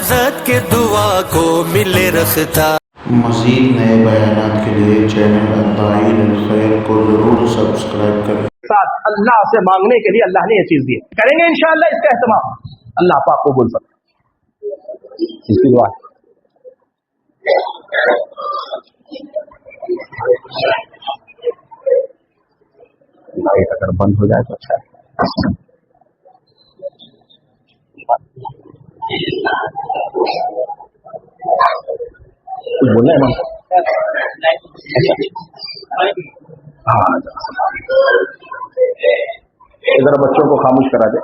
حضرت کے دعا کو ملے رختہ. مزید نئے بیانات کے لیے چینل الداعی الخیر کو ضرور سبسکرائب کریں. ساتھ اللہ سے مانگنے کے لیے اللہ نے یہ چیز دی. کریں گے انشاءاللہ اس کا اہتمام. اللہ پاک قبول فرمائے. اس کی دعا لائٹ اگر بند ہو جائے تو اچھا ہے. کچھ بولنا ہے ہاں ذرا بچوں کو خاموش کرا دے.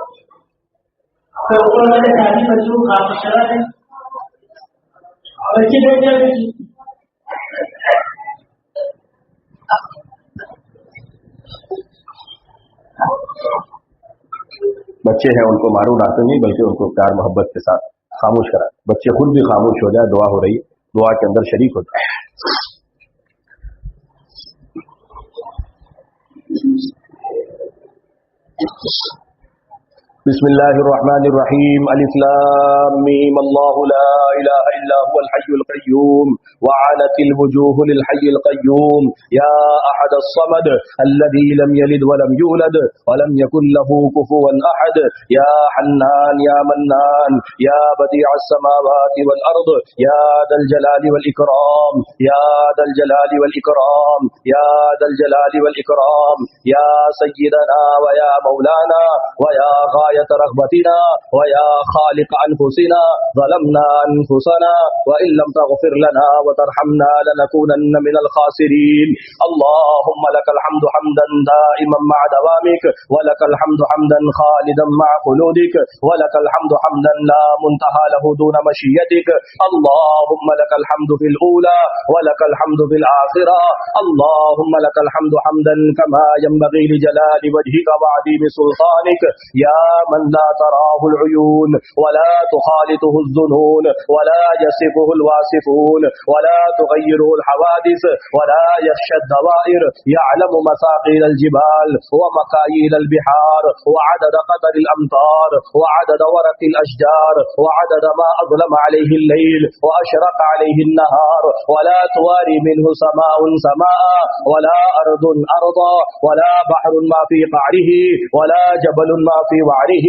بچے ہیں ان کو مارو ڈالتے نہیں بلکہ ان کو پیار محبت کے ساتھ خاموش کرا. بچے خود بھی خاموش ہو جائے. دعا ہو رہی ہے, دعا کے اندر شریک ہوتا ہے. بسم اللہ الرحمن الرحیم. الف لام میم اللہ لا الہ الا هو الحی القیوم وعنت الوجوہ للحی القیوم یا احد الصمد الذي لم يلد ولم يولد ولم يكن له كفوا احد یا حنان یا منان یا بدیع السماوات والارض یا ذا الجلال والاکرام یا ذا الجلال والاکرام یا ذا الجلال والاکرام یا سیدنا ویا مولانا ویا غایت رغبتنا ويا خالق أنفسنا ظلمنا أنفسنا وإن لم تغفر لنا وترحمنا لنكونن من الخاسرين. اللهم لك الحمد حمدا دائما مع دوامك ولك الحمد حمدا خالدا مع خلودك ولك الحمد حمدا لا منتهى له دون مشيتك. اللهم لك الحمد في الأولى ولك الحمد في الآخرة. اللهم لك الحمد حمدا كما ينبغي لجلال وجهك وعظيم سلطانك يا من لا تراه العيون ولا تخالطه الظنون ولا يصفه الواصفون ولا تغيره الحوادث ولا يخشى الدوائر. يعلم مثاقيل الجبال ومكاييل البحار وعدد قطر الأمطار وعدد ورق الأشجار وعدد ما أظلم عليه الليل وأشرق عليه النهار ولا تواري منه سماء سماء ولا أرض أرضا ولا بحر ما في قعره ولا جبل ما في وعره.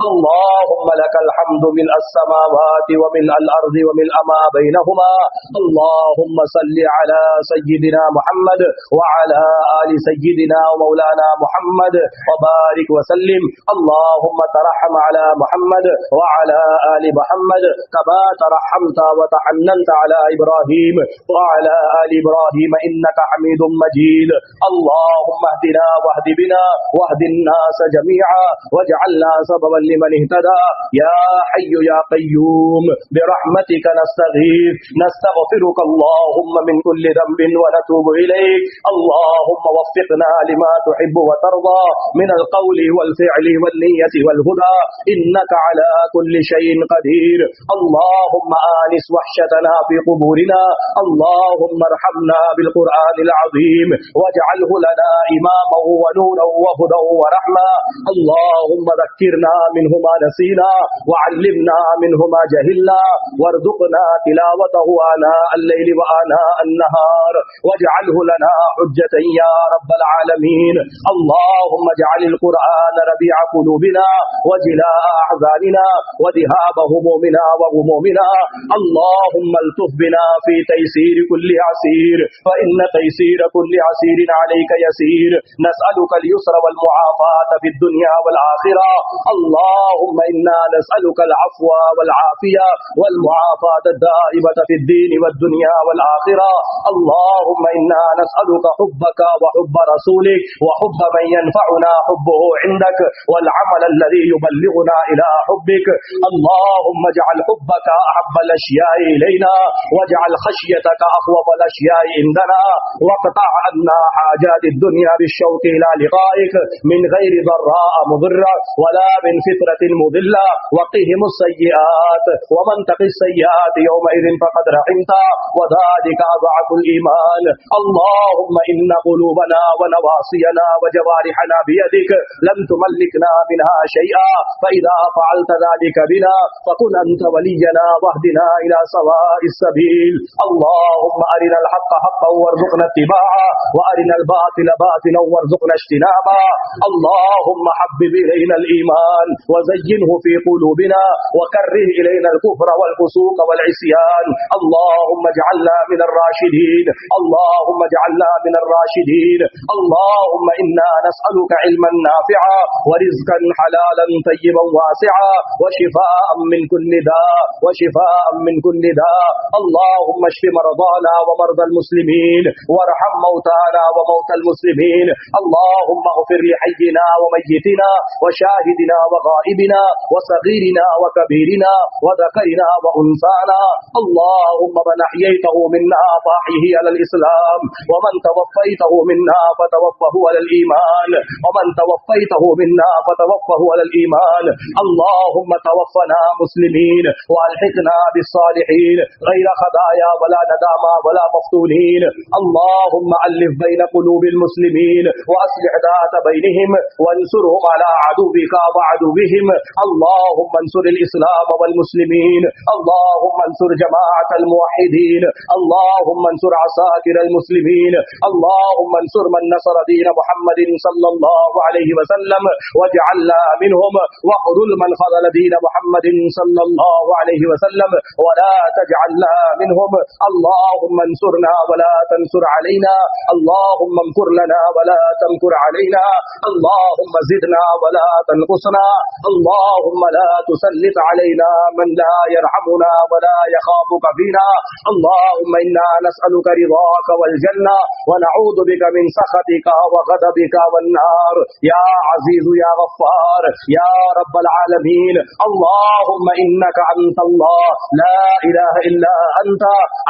اللهم لك الحمد ملء السماوات وملء الأرض وملء ما بينهما. اللهم صل على سيدنا محمد وعلى آل سيدنا ومولانا محمد وبارك وسلم. اللهم ترحم على محمد وعلى آل محمد كما ترحمت وتحننت على إبراهيم وعلى آل إبراهيم إنك حميد مجيد. اللهم اهدنا واهد بنا واهد الناس جميعا واجعلنا سببا لمن اهتدى. يا حي يا قيوم برحمتك نستغيث نستغفرك اللهم من كل ذنب ونتوب إليك. اللهم وفقنا لما تحب وترضى من القول والفعل والنية والهدى إنك على كل شيء قدير. اللهم آنس وحشتنا في قبورنا. اللهم ارحمنا بالقرآن العظيم واجعله لنا إماما ونورا وهدى ورحمة. اللهم ذكرنا منه ما نسينا وعلمنا منه ما جهلنا وارزقنا تلاوته آناء الليل وآناء النهار واجعله لنا حجة يا رب العالمين. اللهم اجعل القرآن ربيع قلوبنا وجلاء أحزاننا وذهاب همومنا وغمومنا. اللهم الطف بنا في تيسير كل عسير فإن تيسير كل عسير عليك يسير. نسألك اليسر والمعافاة في الدنيا والآخرة. اللهم إنا نسألك العفو والعافية والمعافاة الدائمة في الدين والدنيا والآخرة. اللهم إنا نسألك حبك وحب رسولك وحب من ينفعنا حبه عندك والعمل الذي يبلغنا إلى حبك. اللهم اجعل حبك أحب الأشياء إلينا واجعل خشيتك أخوف الأشياء عندنا واقطع عنا حاجات الدنيا بالشوق إلى لقائك من غير ضراء مضرة ولا من فتنة مضلة وقهم السيئات ومن تق السيئات يومئذ فقد رحمته وذلك أضعف الإيمان. اللهم إن قلوبنا ونواصينا وجوارحنا بيدك لم تملكنا منها شيئا، فإذا فعلت ذلك بنا فكن أنت ولينا واهدنا إلى سواء السبيل. اللهم أرنا الحق حقا وارزقنا اتباعه وأرنا الباطل باطلا وارزقنا اجتنابه. اللهم حبب إلينا الإيمان وزينه في قلوبنا وكره إلينا الكفر والفسوق والعصيان. اللهم اجعلنا من الراشدين، اللهم اجعلنا من الراشدين. اللهم إنا نسألك علما نافعا ورزقا حلالا طيبا واسعا وشفاء من كل داء وشفاء من كل داء. اللهم اشف مرضانا ومرضى المسلمين وارحم موتانا وموتى المسلمين. اللهم اغفر لحينا وميتنا وشاهدنا وغائبنا وصغيرنا وكبيرنا وذكرنا وأنثانا. اللهم من أحييته منا فأحيه على الإسلام ومن توفيته منا فتوفه على الإيمان ومن توفيته منا فتوفه على الإيمان. اللهم توفنا مسلمين وألحقنا بالصالحين غير خزايا ولا ندامى ولا مفتونين. اللهم ألف بين قلوب المسلمين وأصلح ذات بينهم وانصرهم على عدوك وعدوهم. اللهم انصر الإسلام والمسلمين. اللهم انصر جماعة الموحدين. اللهم انصر عساكر المسلمين. اللهم انصر من نصر دين محمد صلى الله عليه وسلم واجعلنا منهم واخذل من خذل دين محمد صلى الله عليه وسلم ولا تجعلنا منهم. اللهم انصرنا ولا تنصر علينا. اللهم امكر لنا ولا تمكر علينا. اللهم زدنا ولا تنقصنا. اللهم لا تسلط علينا من لا يرحمنا ولا يخافك فينا. اللهم إنا نسألك رضاك والجنة ونعوذ بك من سخطك وغضبك والنار. يا عزيز يا غفار يا رب العالمين. اللهم إنك أنت الله لا إله إلا أنت.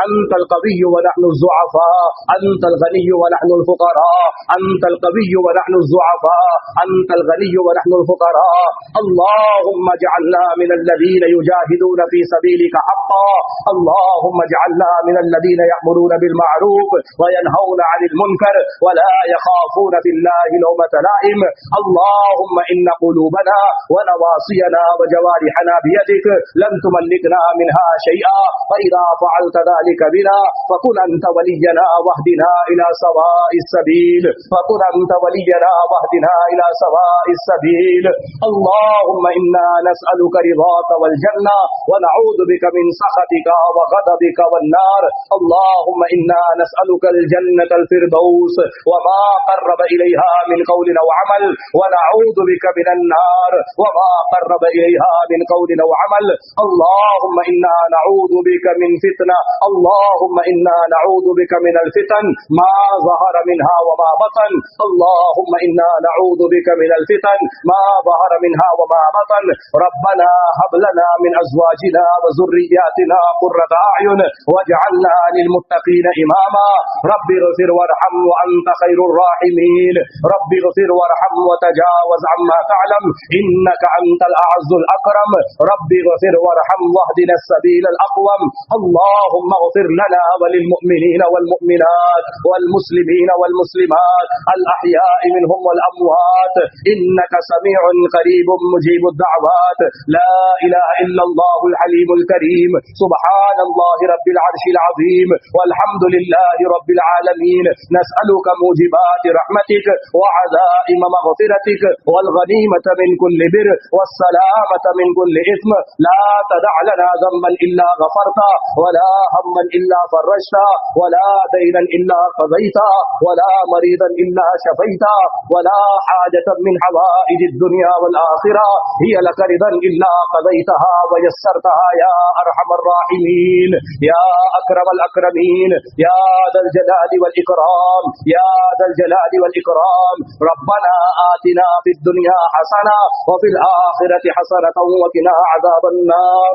أنت القوي ونحن الضعفاء. أنت الغني ونحن الفقراء. أنت القوي ونحن الضعفاء. أنت الغني ونحن الفقراء. اللهم اجعلنا من الذين يجاهدون في سبيلك حقا. اللهم اجعلنا من الذين يأمرون بالمعروف وينهون عن المنكر ولا يخافون في الله لومة لائم. اللهم إن قلوبنا ونواصينا وجوارحنا بيدك لم تملكنا منها شيئا، فإذا فعلت ذلك بنا فكن أنت ولينا واهدنا إلى سواء السبيل. فكن أنت ولينا واهدنا إلى سواء السبيل. اللهم إنا نسألك رضاك والجنة ونعوذ بك من سخطك وغضبك والنار. اللهم إنا نسألك الجنة الفردوس وما قرب إليها من قول أو عمل ونعوذ بك من النار وما قرب إليها من قول أو عمل. اللهم إنا نعوذ بك من فتنة. اللهم إنا نعوذ بك من الفتن ما ظهر منها وما بطن. اللهم إنا نعوذ بك من الفتن ما ظهر منها وما بطن. ربنا هب لنا من أزواجنا وذرياتنا قرة أعين واجعلنا للمتقين إماما. رب اغفر وارحم وأنت خير الراحمين. رب اغفر وارحم وتجاوز عما تعلم إنك أنت الأعز الأكرم. رب اغفر وارحم واهدنا السبيل الأقوم. اللهم اغفر لنا وللمؤمنين والمؤمنات والمسلمين والمسلمات الأحياء منهم والأموات إنك سميع قريب مجيب الدعوات. لا إله إلا الله الحليم الكريم. سبحان الله رب العرش العظيم والحمد لله رب العالمين. نسألك موجبات رحمتك وعزائم مغفرتك والغنيمة من كل بر والسلامة من كل إثم. لا تدع لنا ذنبا إلا غفرته ولا هما إلا فرجته ولا دينا إلا قضيته ولا مريضا إلا شفيته ولا حاجة من حوائج الدنيا والآخرة هي لك رضا إلا قضيتها ويسرتها يا أرحم الراحمين يا أكرم الأكرمين يا ذا الجلال والإكرام يا ذا الجلال والإكرام. ربنا آتنا في الدنيا حسنة وفي الآخرة حسنة وقنا عذاب النار.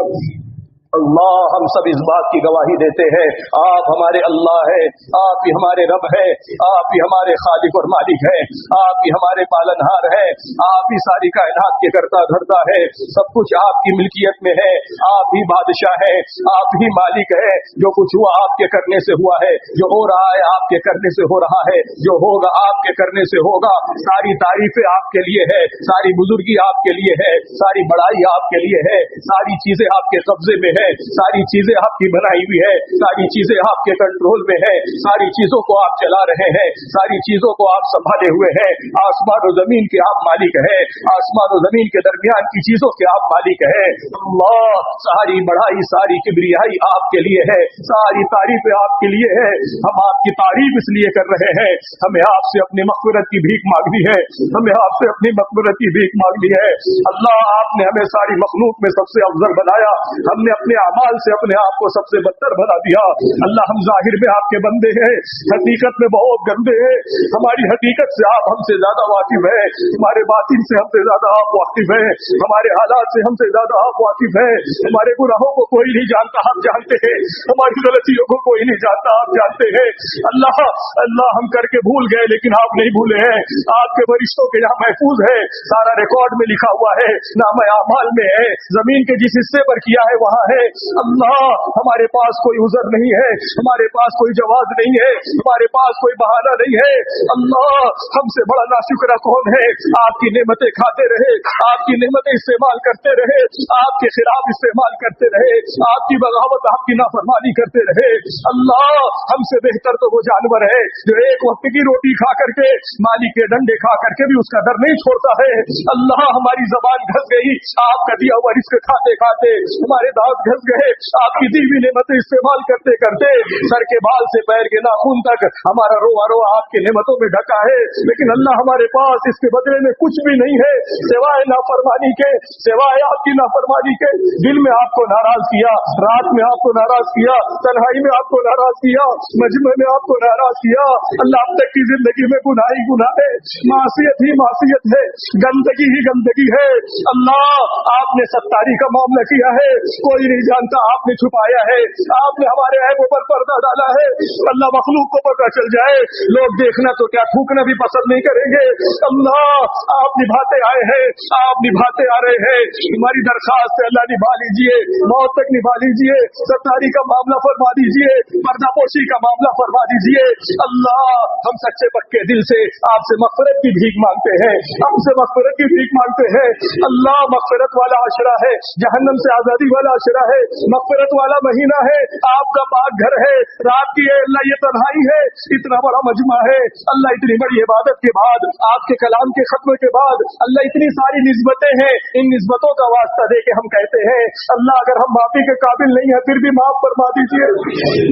اللہ ہم سب اس بات کی گواہی دیتے ہیں آپ ہمارے اللہ ہے، آپ ہی ہمارے رب ہے، آپ ہی ہمارے خالق اور مالک ہے، آپ ہی ہمارے پالنہار ہے، آپ ہی ساری کائنات کے کرتا دھرتا ہے، سب کچھ آپ کی ملکیت میں ہے، آپ ہی بادشاہ ہے، آپ ہی مالک ہے، جو کچھ ہوا آپ کے کرنے سے ہوا ہے، جو ہو رہا ہے آپ کے کرنے سے ہو رہا ہے، جو ہوگا آپ کے کرنے سے ہوگا، ساری تعریفیں آپ کے لیے ہے، ساری بزرگی آپ کے لیے ہے، ساری بڑائی آپ کے لیے ہے، ساری چیزیں آپ کے قبضے میں ہے، ساری چیزیں آپ کی بنائی ہوئی ہے، ساری چیزیں آپ کے کنٹرول میں ہے، ساری چیزوں کو آپ چلا رہے ہیں، ساری چیزوں کو آپ سنبھالے ہوئے ہیں، آسمان و زمین کے آپ مالک ہیں، آسمان و زمین کے درمیان کی چیزوں کے آپ مالک ہیں اللہ، ساری بڑائی ساری کبریائی آپ کے لیے ہے، ساری تعریفیں آپ کے لیے ہے، ہم آپ کی تعریف اس لیے کر رہے ہیں، ہمیں آپ سے اپنی مغفرت کی بھیک مانگنی ہے، ہمیں آپ سے اپنی مغفرت کی بھیک مانگنی ہے اللہ، آپ نے ہمیں ساری مخلوق میں سب سے افضل بنایا، ہم نے اپنے اعمال سے اپنے آپ کو سب سے بدتر بنا دیا اللہ، ہم ظاہر میں آپ کے بندے ہیں، حقیقت میں بہت گندے ہیں، ہماری حقیقت سے آپ ہم سے زیادہ واقف ہیں، ہمارے باطن سے ہم سے زیادہ آپ واقف ہیں، ہمارے حالات سے ہم سے زیادہ آپ واقف ہیں، ہمارے گناہوں کو کوئی نہیں جانتا آپ جانتے ہیں، ہماری غلطیوں کو کوئی نہیں جانتا آپ جانتے ہیں اللہ، اللہ ہم کر کے بھول گئے لیکن آپ نہیں بھولے ہیں، آپ کے فرشتوں کے یہاں محفوظ ہے، سارا ریکارڈ میں لکھا ہوا ہے، نام اعمال میں ہے، زمین کے جس حصے پر کیا ہے وہاں ہے اللہ، ہمارے پاس کوئی عذر نہیں ہے، ہمارے پاس کوئی جواز نہیں ہے، ہمارے پاس کوئی بہانہ نہیں ہے اللہ، ہم سے بڑا ناشکرا کون ہے، آپ کی نعمتیں کھاتے رہے، آپ کی نعمتیں استعمال کرتے رہے، آپ کے خلاف استعمال کرتے رہے، آپ کی بغاوت آپ کی نافرمانی کرتے رہے اللہ، ہم سے بہتر تو وہ جانور ہے جو ایک وقت کی روٹی کھا کر کے مالک کے ڈنڈے کھا کر کے بھی اس کا در نہیں چھوڑتا ہے اللہ، ہماری زبان گھس گئی آپ کا دیا ہوا رزق کھاتے کھاتے، ہمارے دانت گھس گئے آپ کی دی ہوئی نعمتیں استعمال کرتے کرتے، سر کے بال سے پیر کے ناخن تک ہمارا روا روا آپ کی نعمتوں میں ڈھکا ہے، لیکن اللہ ہمارے پاس اس کے بدلے میں کچھ بھی نہیں ہے سوائے نافرمانی کے، سوائے آپ کی نافرمانی کے، دل میں آپ کو ناراض کیا، رات میں آپ کو ناراض کیا، تنہائی میں آپ کو ناراض کیا، مجمع میں آپ کو ناراض کیا اللہ، اب تک کی زندگی میں گناہ ہی گناہ ہے، معصیت ہی معصیت ہے، گندگی ہی گندگی ہے اللہ، آپ نے ستاری کا معاملہ کیا ہے، کوئی نہیں جانتا، آپ نے چھپایا ہے، آپ نے ہمارے عیبوں پر پردہ ڈالا ہے اللہ، مخلوق کو پتہ چل جائے، لوگ دیکھنا تو کیا تھوکنا بھی پسند نہیں کریں گے اللہ، آپ نبھاتے آئے ہیں، آپ نبھاتے آ رہے ہیں، ہماری درخواست ہے اللہ نبھا لیجئے، موت تک نبھا لیجئے، ستاری کا معاملہ فرما دیجئے، پردہ پوشی کا معاملہ فرما دیجئے اللہ، ہم سچے پکے دل سے آپ سے مغفرت کی بھیک مانگتے ہیں، ہم سے مغفرت کی بھیک مانگتے ہیں اللہ، مغفرت والا عشرہ ہے، جہنم سے آزادی والا عشرہ ہے، مغفرت والا مہینہ ہے، آپ کا پاک گھر ہے، رات کی ہے اللہ، یہ تنہائی ہے، اتنا بڑا مجمع ہے اللہ، اتنی بڑی عبادت کے بعد، آپ کے کلام کے ختم کے بعد اللہ، اتنی ساری نسبتیں ہیں، ان نسبتوں کا واسطہ دے کے ہم کہتے ہیں اللہ، اگر ہم معافی کے قابل نہیں ہیں پھر بھی معاف فرما دیجئے،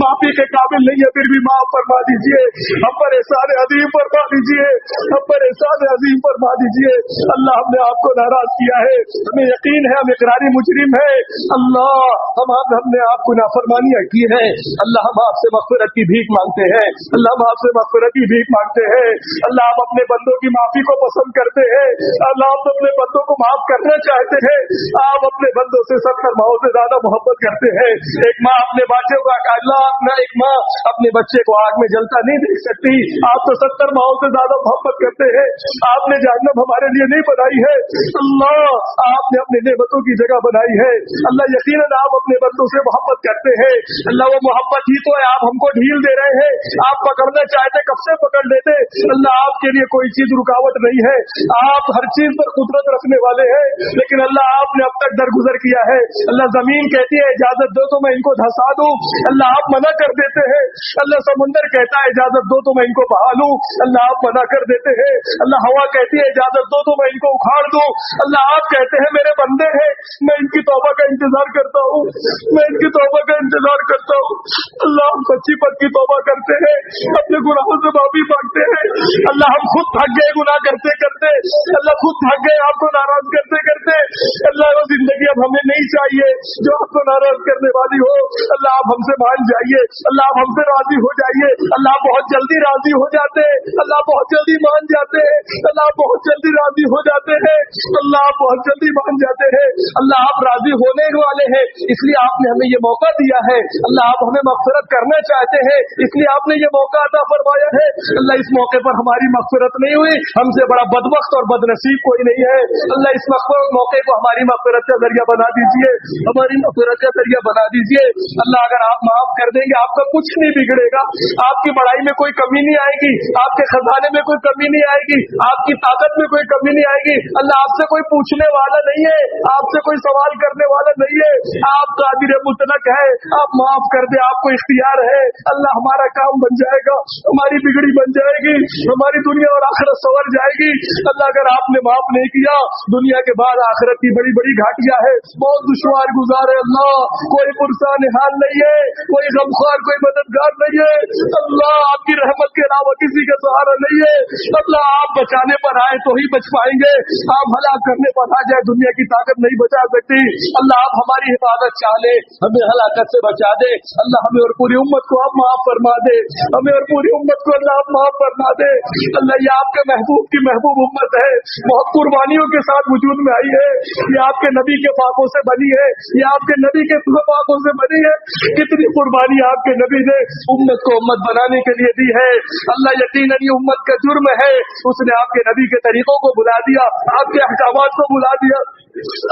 معافی کے قابل نہیں ہے پھر بھی معاف فرما دیجئے، ہم پر احسان عظیم فرما دیجئے، ہم پر احسان عظیم فرما دیجئے اللہ، ہم نے آپ کو ناراض کیا ہے، ہمیں یقین ہے ہم اقراری مجرم ہے اللہ، ہم نے آپ کو نافرمانیاں کی ہے اللہ، ہم آپ سے مغفرت کی بھیک مانگتے ہیں اللہ، ہم آپ سے مغفرت کی بھیک مانگتے ہیں اللہ، ہم اپنے بندوں کی معافی کو پسند کرتے ہیں اللہ، ہم اپنے بندوں کو معاف کرنا چاہتے ہیں، آپ اپنے بندوں سے 70 ماؤں سے زیادہ محبت کرتے ہیں، ایک ماں اپنے بچے کو اللہ، اپنا ایک ماں اپنے بچے کو آگ میں جلتا نہیں دیکھ سکتی، آپ تو 70 ماؤں سے زیادہ محبت کرتے ہیں، آپ نے جہنم ہمارے لیے نہیں بنائی ہے اللہ، آپ نے اپنی نعمتوں کی جگہ بنائی ہے اللہ، یقیناً آپ اپنے بندوں سے محبت کرتے ہیں اللہ، وہ محبت ہی تو ہے، آپ ہم کو ڈھیل دے رہے ہیں، آپ پکڑنا چاہتے کب سے پکڑ لیتے اللہ، آپ کے لیے کوئی چیز رکاوٹ نہیں ہے، آپ ہر چیز پر قدرت رکھنے والے ہیں، لیکن اللہ آپ نے اب تک درگزر کیا ہے اللہ، زمین کہتی ہے اجازت دو تو میں ان کو دھسا دوں اللہ، آپ منع کر دیتے ہیں اللہ، سمندر کہتا ہے اجازت دو تو میں ان کو بہا لوں اللہ، آپ منع کر دیتے ہیں اللہ، ہوا کہتی ہے اجازت دو تو میں ان کو اکھاڑ دوں اللہ، آپ کہتے ہیں میرے بندے ہیں، میں ان کی توبہ کا انتظار کرتا ہوں، میں ان کی توبہ کا انتظار کرتا ہوں اللہ، ہم سچی پکی توبہ کرتے ہیں، اپنے گناہوں سے معافی مانگتے ہیں اللہ، ہم خود تھک گئے گناہ کرتے کرتے اللہ، خود تھک گئے آپ کو ناراض کرتے کرتے اللہ، وہ زندگی اب ہمیں نہیں چاہیے جو آپ کو ناراض کرنے والی ہو اللہ، آپ ہم سے مان جائیے اللہ، آپ ہم سے راضی ہو جائیے اللہ، بہت جلدی راضی ہو جاتے اللہ، بہت جلدی مان جاتے اللہ، بہت جلدی راضی ہو جاتے ہیں اللہ، آپ بہت جلدی مان جاتے ہیں اللہ، آپ راضی ہونے والے ہیں اس لیے آپ نے ہمیں یہ موقع دیا ہے اللہ, آپ ہمیں مغفرت کرنا چاہتے ہیں اس لیے آپ نے یہ موقع عطا فرمایا ہے اللہ. اس موقع پر ہماری مغفرت نہیں ہوئی, ہم سے بڑا بدبخت اور بدنصیب کوئی نہیں ہے اللہ. اس موقع کو ہماری مغفرت کا ذریعہ بنا دیجیے, ہماری مغفرت کا ذریعہ بنا دیجیے اللہ. اگر آپ معاف کر دیں گے آپ کا کچھ نہیں بگڑے گا, آپ کی بڑائی میں کوئی کمی نہیں آئے گی, آپ کے خزانے میں کوئی کمی نہیں آئے گی, آپ کی طاقت میں کوئی کمی نہیں آئے گی اللہ. آپ سے کوئی پوچھنے والا نہیں ہے, آپ سے کوئی سوال کرنے والا نہیں ہے, آپ قادر مطلق ہے, آپ معاف کر دیں, آپ کو اختیار ہے اللہ. ہمارا کام بن جائے گا, ہماری بگڑی بن جائے گی, ہماری دنیا اور آخرت سنور جائے گی اللہ. اگر آپ نے معاف نہیں کیا دنیا کے بعد آخرت کی بڑی بڑی گھاٹیاں ہے, بہت دشوار گزار ہے اللہ. کوئی پرسان حال نہیں ہے, کوئی غمخوار, کوئی مددگار نہیں ہے اللہ. آپ کی رحمت کے علاوہ کسی کا سہارا نہیں ہے اللہ. آپ بچانے پر آئے تو ہی بچ پائیں گے, آپ ہلاک کرنے پر آ جائے دنیا کی طاقت نہیں بچا سکتی اللہ. آپ ہماری حفاظت چاہ لے, ہمیں ہلاکت سے بچا دے اللہ. ہمیں اور پوری امت کو آپ معاف فرما دے, ہمیں اور پوری امت کو اللہ آپ معاف فرما دے اللہ. یہ آپ کے محبوب کی محبوب امت ہے, بہت قربانیوں کے ساتھ وجود میں آئی ہے, یہ آپ کے نبی کے پاکوں سے بنی ہے, یہ آپ کے نبی کے پاکوں سے بنی ہے. کتنی قربانی آپ کے نبی نے امت کو امت بنانے کے لیے دی ہے اللہ. یقیناً یہ امت کا جرم ہے, اس نے آپ کے نبی کے طریقوں کو بلا دیا, آپ کے احکامات کو بلا دیا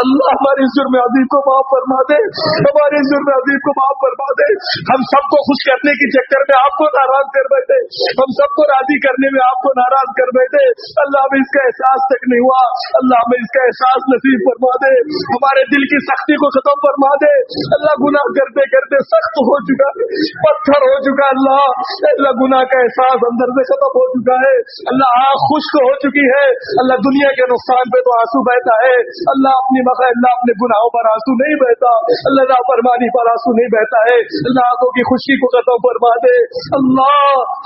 اللہ. ہمارے اس جرم عظیم کو معاف فرما دے, ہمارے اس جرم عظیم کو معاف فرما دے. ہم سب کو خوش کرنے کے چکر میں آپ کو ناراض کر بیٹھے, ہم سب کو راضی کرنے میں آپ کو ناراض کر بیٹھے اللہ. ہمیں اس کا احساس تک نہیں ہوا اللہ, ہمیں اس کا احساس نصیب فرما دے. ہمارے دل کی سختی کو ختم فرما دے اللہ. گناہ کرتے کرتے سخت ہو چکا, پتھر ہو چکا اللہ. اللہ گناہ کا احساس اندر سے ختم ہو چکا ہے اللہ. آنکھ خشک ہو چکی ہے اللہ. دنیا کے نقصان پہ تو آنسو بہتا ہے اللہ, اپنی اللہ اپنے گناہوں پر آنسو نہیں بہتا اللہ, نافرمانی پر آنسو نہیں بہتا ہے اللہ. آنکھوں کی خوشی کو ختم فرما دے اللہ.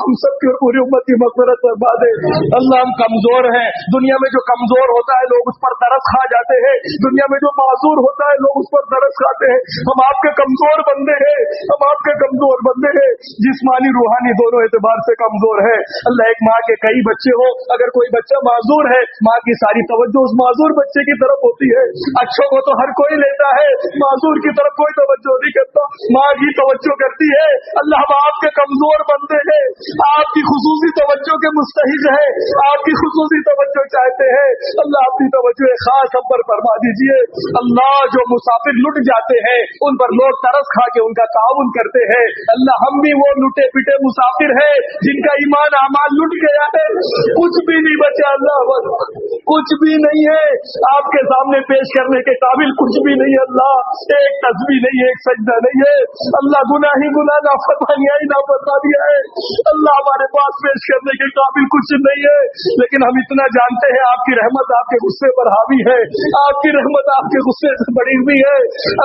ہم سب کی پوری امت کی مغفرت فرما دے اللہ. ہم کمزور ہیں, دنیا میں جو کمزور ہوتا ہے لوگ اس پر ترس کھا جاتے ہیں, دنیا میں جو معذور ہوتا ہے لوگ اس پر ترس کھاتے ہیں. ہم آپ کے کمزور بندے ہیں, ہم آپ کے کمزور بندے ہیں, جسمانی روحانی دونوں اعتبار سے کمزور ہے اللہ. ایک ماں کے کئی بچے ہو, اگر کوئی بچہ معذور ہے ماں کی ساری توجہ اس معذور بچے کی طرف ہوتی ہے. اچھوں کو تو ہر کوئی لیتا ہے, معذور کی طرف کوئی توجہ نہیں کرتا, ماں کی توجہ کرتی ہے اللہ. ہم آپ کے کمزور بندے ہیں, آپ کی خصوصی توجہ کے مستحق ہے, آپ کی خصوصی توجہ چاہتے ہیں اللہ. اپنی توجہ خاص ہم پر فرما دیجیے اللہ. جو مسافر لٹ جاتے ہیں ان پر لوگ ترس کھا کے ان کا تعاون کرتے ہیں اللہ. ہم بھی وہ لٹے پٹے مسافر ہیں جن کا ایمان اعمال لٹ گیا ہے, کچھ بھی نہیں بچا اللہ, کچھ بھی نہیں ہے آپ کے سامنے پیش کرنے کے قابل, کچھ بھی نہیں اللہ. ایک تسبیح نہیں ہے, ایک سجدہ نہیں ہے اللہ. گناہ ہی گناہ, نافرمانیاں ہی نافرمانیاں ہے اللہ. ہمارے پاس پیش کرنے کے قابل کچھ نہیں ہے, لیکن ہم اتنا جانتے ہیں آپ کی رحمت آپ کے غصے پر حاوی ہے, آپ کی رحمت آپ کے غصے سے بڑی ہوئی ہے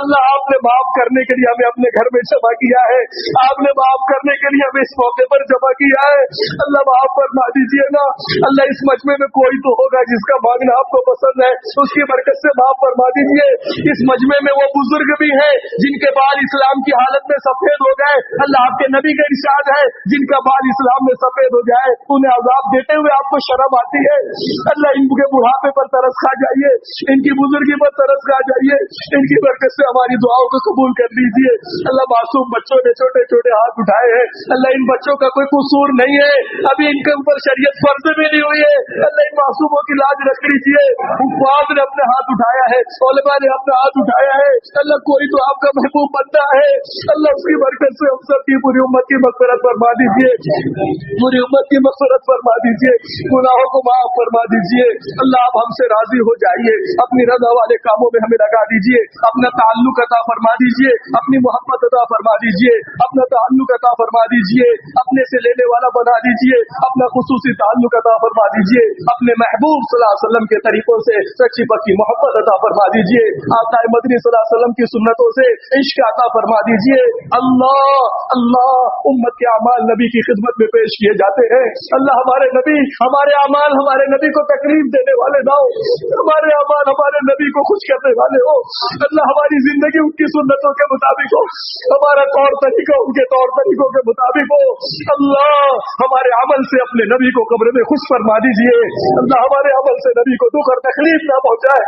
اللہ. آپ نے معاف کرنے کے لیے ہمیں اپنے گھر میں جمع کیا ہے, آپ نے معاف کرنے کے لیے ہمیں اس موقع پر جمع کیا ہے اللہ. معاف فرما دیجیے نا اللہ. اس مجمع میں کوئی تو ہوگا جس کا مانگنا آپ کو پسند ہے, اس کی برکت سے معاف فرما دیجیے. اس مجمع میں وہ بزرگ بھی ہیں جن کے بال اسلام کی حالت میں سفید ہو گئے اللہ. آپ کے نبی کا ارشاد ہے جن کا بال اسلام میں سفید ہو جائے انہیں عذاب دیتے ہوئے آپ کو شرم آتی ہے اللہ. ان کے بڑھاپے پر ترس کھا جائیے, ان کی بزرگی پر ترس کھا جائیے, ان کی برکت سے ہماری دعاؤں کو قبول کر لیجیے اللہ. معصوم بچوں نے چھوٹے چھوٹے ہاتھ اٹھائے ہیں اللہ. ان بچوں کا کوئی قصور نہیں ہے, ابھی ان کے اوپر شریعت فرض بھی نہیں ہوئی ہے اللہ. ان معصوموں کی لاج رکھ لیجیے. حفاظ نے اپنے ہاتھ اٹھایا ہے, علماء نے اپنا ہاتھ اٹھایا ہے اللہ. کوئی تو آپ کا محبوب بندہ ہے اللہ. اس کی برکت سے ہم سب کی پوری امت کی مغفرت فرما دیجیے, پوری امت کی مغفرت فرما دیجیے, گناہوں کو معاف فرما دیجیے اللہ. آپ ہم سے راضی ہو جائیے, اپنی رضا والے کاموں میں ہمیں لگا دیجیے, اپنا تعلق عطا فرما دیجیے, اپنی محبت عطا فرما دیجیے, اپنا تعلق عطا فرما دیجیے, اپنے سے لینے والا بنا دیجیے, اپنا خصوصی تعلق عطا فرما دیجیے, اپنے محبوب صلی اللہ علیہ وسلم کے طریقوں سے سچی پکی محبت عطا فرما دیجیے, آقا مدنی صلی اللہ علیہ وسلم کی سنتوں سے عشق عطا فرما دیجیے اللہ. اللہ امت کے اعمال نبی کی خدمت میں پیش کیے جاتے ہیں اللہ. ہمارے نبی, ہمارے اعمال ہمارے نبی کو تکلیف دینے والے نہ ہو, ہمارے اعمال ہمارے نبی کو خوش کرنے والے ہو اللہ. ہماری زندگی ان کی سنتوں کے مطابق ہو, ہمارا طور طریقہ ان کے طور طریقوں کے مطابق ہو اللہ. ہمارے عمل سے اپنے نبی کو قبر میں خوش فرما دیجیے اللہ. ہمارے عمل سے نبی کو دکھ اور تکلیف نہ پہنچائے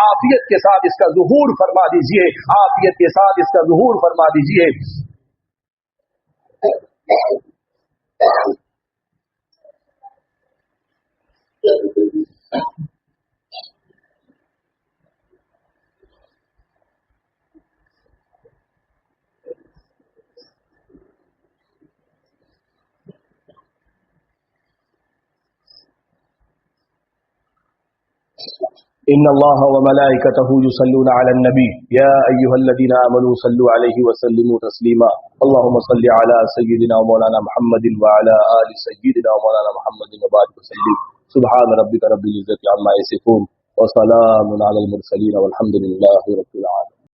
عافیت کے ساتھ اس کا ظہور فرما دیجئے، عافیت کے ساتھ اس کا ظہور فرما دیجئے۔ ان اللہ وملائکته يصلون على النبی یا ایها الذین آمنوا صلوا علیہ وسلموا تسلیما اللهم صل على سیدنا مولانا محمد وعلى آل سیدنا مولانا محمد وبارک وسلم سبحان ربک رب العزة عما یصفون وسلام علی المرسلین والحمد للہ رب العالمین۔